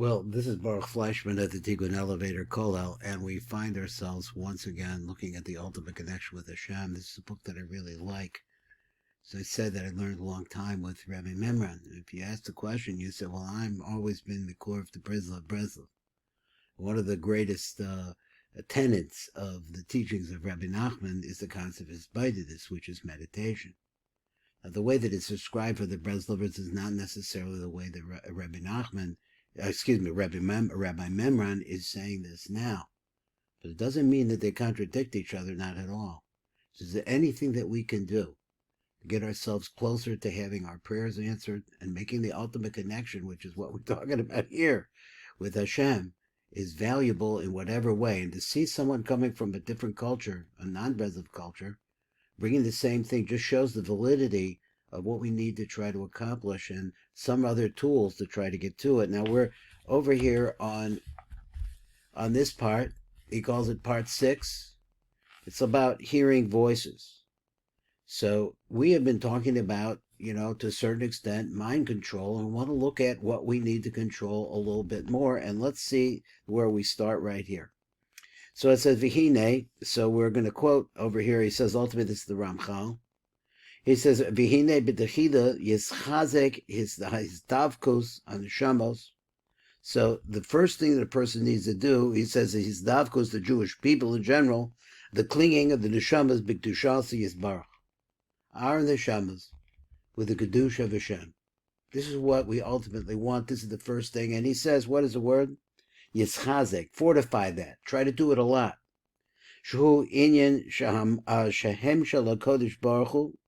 Well, this is Baruch Fleischman at the Tikkun Elevator Kollel, and we find ourselves once again looking at the ultimate connection with Hashem. This is a book that I really like. As I said, that I learned a long time with Rabbi Mimran. If you ask the question, you say, well, I'm always been the core of the Breslov. One of the greatest tenets of the teachings of Rabbi Nachman is the concept of Hisbaididus, which is meditation. Now, the way that it's described for the Breslovers is not necessarily the way that Rabbi Mimran is saying this now. But it doesn't mean that they contradict each other, not at all. So is there anything that we can do to get ourselves closer to having our prayers answered and making the ultimate connection, which is what we're talking about here with Hashem, is valuable in whatever way? And to see someone coming from a different culture, a non-Breslov culture, bringing the same thing just shows the validity of what we need to try to accomplish and some other tools to try to get to it. Now we're over here on this part. He calls it part 6. It's about hearing voices. So we have been talking about, to a certain extent, mind control, and want to look at what we need to control a little bit more. And let's see where we start right here. So it says, Vihine, so we're going to quote over here, he says, ultimately, this is the Ramchal. He says, Vihine b'techida yischazek his davkus on the shamos. So the first thing that a person needs to do, he says, his davkus, the Jewish people in general, the clinging of the neshamas b'kdushasi yisbarach. Our neshamas with the kedusha of Hashem. This is what we ultimately want. This is the first thing. And he says, what is the word? Yischazek, fortify that. Try to do it a lot. Shehu inyan shehem shel HaKadosh Baruch Hu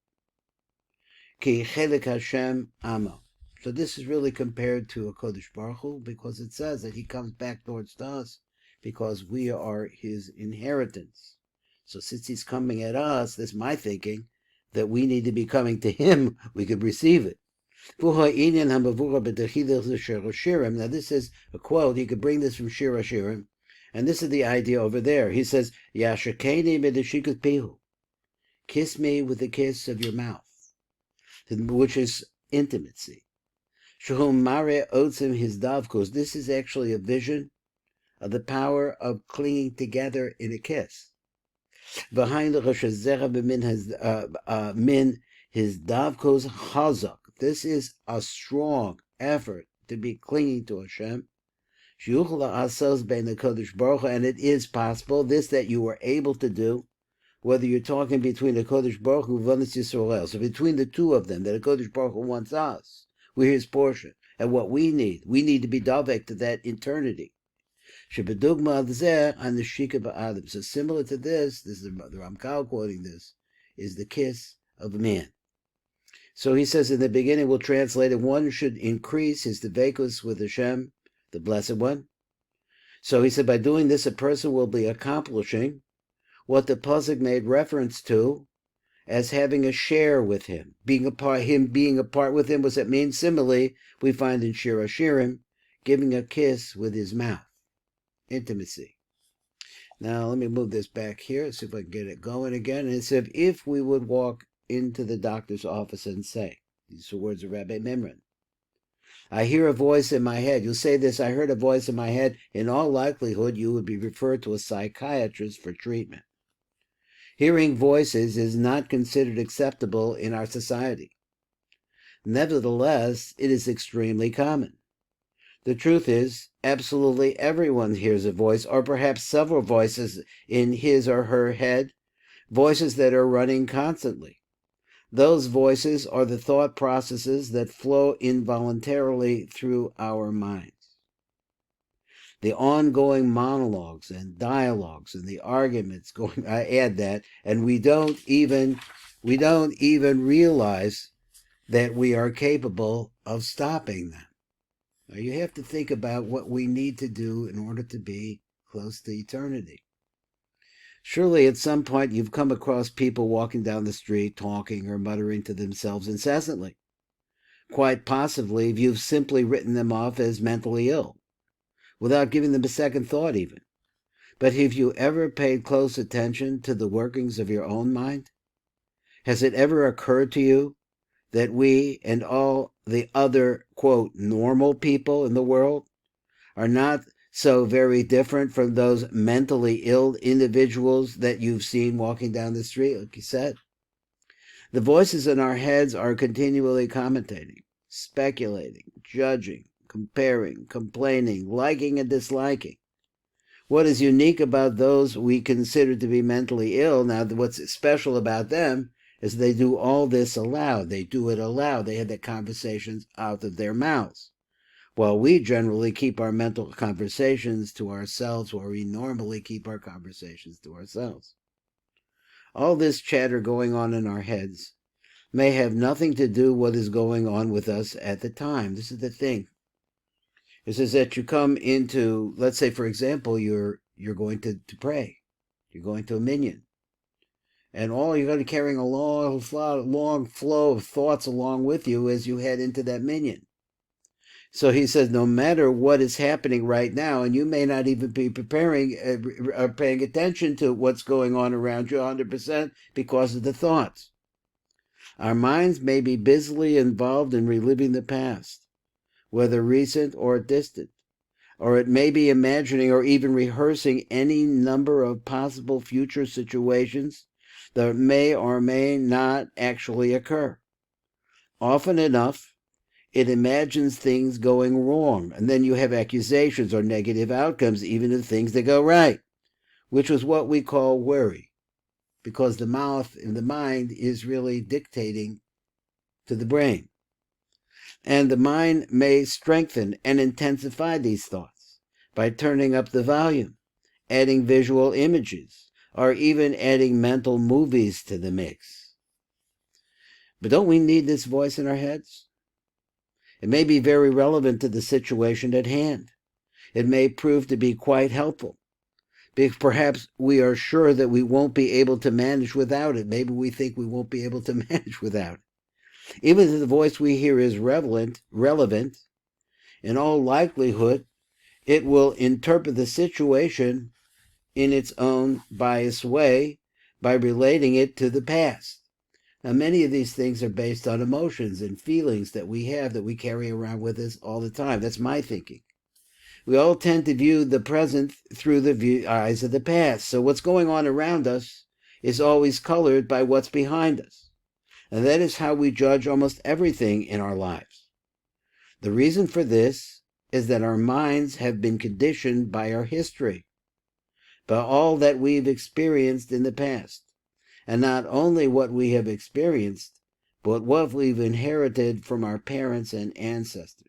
ki chelik Hashem amo. So this is really compared to HaKadosh Baruch Hu because it says that he comes back towards us because we are his inheritance. So since he's coming at us, that's my thinking, that we need to be coming to him, we could receive it. Now this is a quote, he could bring this from Shir HaShirim, and this is the idea over there. He says, Yashakeni b'deshikut pihu, kiss me with the kiss of your mouth, which is intimacy. Shehum mare otzim his davkos, this is actually a vision of the power of clinging together in a kiss. Behind the Roshazera min his davkos chazak. This is a strong effort to be clinging to Hashem. And it is possible, this that you are able to do, whether you're talking between the Kodesh Baruch Hu and Vanas Yisrael. So between the two of them, that the Kodesh Baruch Hu wants us, we're his portion. And what we need to be davek to that eternity. So similar to this is the Ramchal quoting this, is the kiss of a man. So he says in the beginning, we'll translate it, one should increase his devekus with Hashem, the Blessed One. So he said, by doing this, a person will be accomplishing what the pasuk made reference to as having a share with him. Being a part with him, what's that mean? Similarly, we find in Shir HaShirim, giving a kiss with his mouth. Intimacy. Now, let me move this back here, see if I can get it going again. And it said, if we would walk into the doctor's office and say, these are words of Rabbi Mimran, I hear a voice in my head. You'll say this, I heard a voice in my head. In all likelihood, you would be referred to a psychiatrist for treatment. Hearing voices is not considered acceptable in our society. Nevertheless, it is extremely common. The truth is, absolutely everyone hears a voice, or perhaps several voices in his or her head, voices that are running constantly. Those voices are the thought processes that flow involuntarily through our minds. The ongoing monologues and dialogues and the arguments going, I add that, and we don't even realize that we are capable of stopping them. Now you have to think about what we need to do in order to be close to eternity. Surely at some point you've come across people walking down the street talking or muttering to themselves incessantly. Quite possibly you've simply written them off as mentally ill, without giving them a second thought even. But have you ever paid close attention to the workings of your own mind? Has it ever occurred to you that we and all the other, quote, normal people in the world are not so very different from those mentally ill individuals that you've seen walking down the street, like you said. The voices in our heads are continually commentating, speculating, judging, comparing, complaining, liking and disliking. What is unique about those we consider to be mentally ill, now what's special about them is they do all this aloud. They do it aloud. They have the conversations out of their mouths. While we generally keep our mental conversations to ourselves, or we normally keep our conversations to ourselves. All this chatter going on in our heads may have nothing to do with what is going on with us at the time. This is the thing. This is that you come into, let's say, for example, you're going to pray. You're going to a minyan. And all you're going to carrying a long flow of thoughts along with you as you head into that minyan. So he says, no matter what is happening right now, and you may not even be preparing or paying attention to what's going on around you 100% because of the thoughts. Our minds may be busily involved in reliving the past, whether recent or distant, or it may be imagining or even rehearsing any number of possible future situations that may or may not actually occur. Often enough, it imagines things going wrong, and then you have accusations or negative outcomes, even if things that go right, which is what we call worry, because the mouth and the mind is really dictating to the brain. And the mind may strengthen and intensify these thoughts by turning up the volume, adding visual images, or even adding mental movies to the mix. But don't we need this voice in our heads? It may be very relevant to the situation at hand. It may prove to be quite helpful. Perhaps we are sure that we won't be able to manage without it. Maybe we think we won't be able to manage without it. Even if the voice we hear is relevant, in all likelihood, it will interpret the situation in its own biased way by relating it to the past. Now, many of these things are based on emotions and feelings that we have that we carry around with us all the time. That's my thinking. We all tend to view the present through the eyes of the past. So what's going on around us is always colored by what's behind us. And that is how we judge almost everything in our lives. The reason for this is that our minds have been conditioned by our history, by all that we've experienced in the past. And not only what we have experienced, but what we've inherited from our parents and ancestors.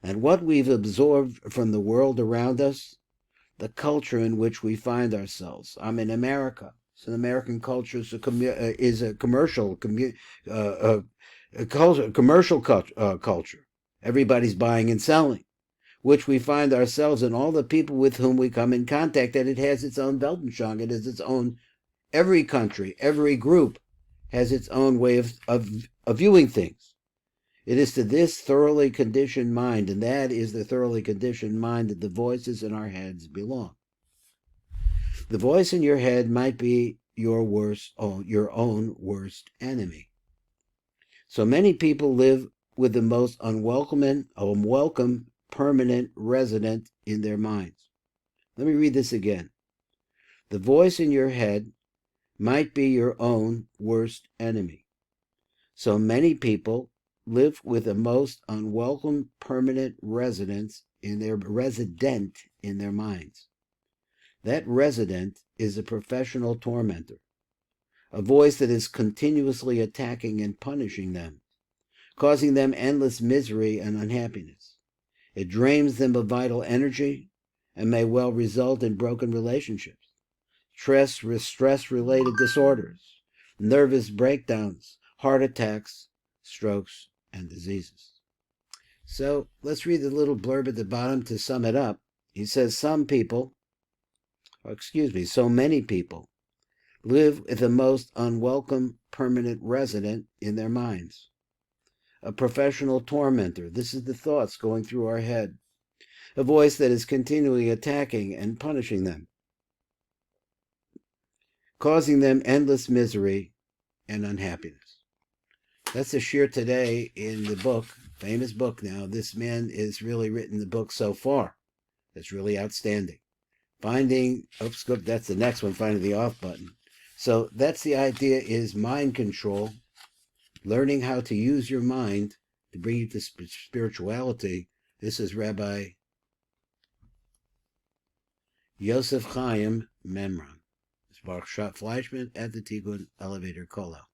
And what we've absorbed from the world around us, the culture in which we find ourselves. I'm in America. So American culture is a commercial culture. Everybody's buying and selling, which we find ourselves and all the people with whom we come in contact, that it has its own Weltanschauung. It has its own. Every country, every group has its own way of viewing things. It is to this thoroughly conditioned mind, and that is the thoroughly conditioned mind, that the voices in our heads belong. The voice in your head might be your own worst enemy. So many people live with the most unwelcome permanent resident in their minds. Let me read this again. The voice in your head might be your own worst enemy. So many people live with the most unwelcome permanent resident in their minds. That resident is a professional tormentor, a voice that is continuously attacking and punishing them, causing them endless misery and unhappiness. It drains them of vital energy and may well result in broken relationships, stress-related disorders, nervous breakdowns, heart attacks, strokes, and diseases. So let's read the little blurb at the bottom to sum it up. He says so many people live with the most unwelcome permanent resident in their minds. A professional tormentor. This is the thoughts going through our head. A voice that is continually attacking and punishing them, causing them endless misery and unhappiness. That's the shir today in the book, famous book now. This man has really written the book so far. That's really outstanding. Finding, oops, that's the next one, finding the off button. So that's the idea, is mind control, learning how to use your mind to bring you to spirituality. This is Rabbi Yosef Chaim Memran. It's Baruch Fleischman at the Tikkun Elevator Kollel.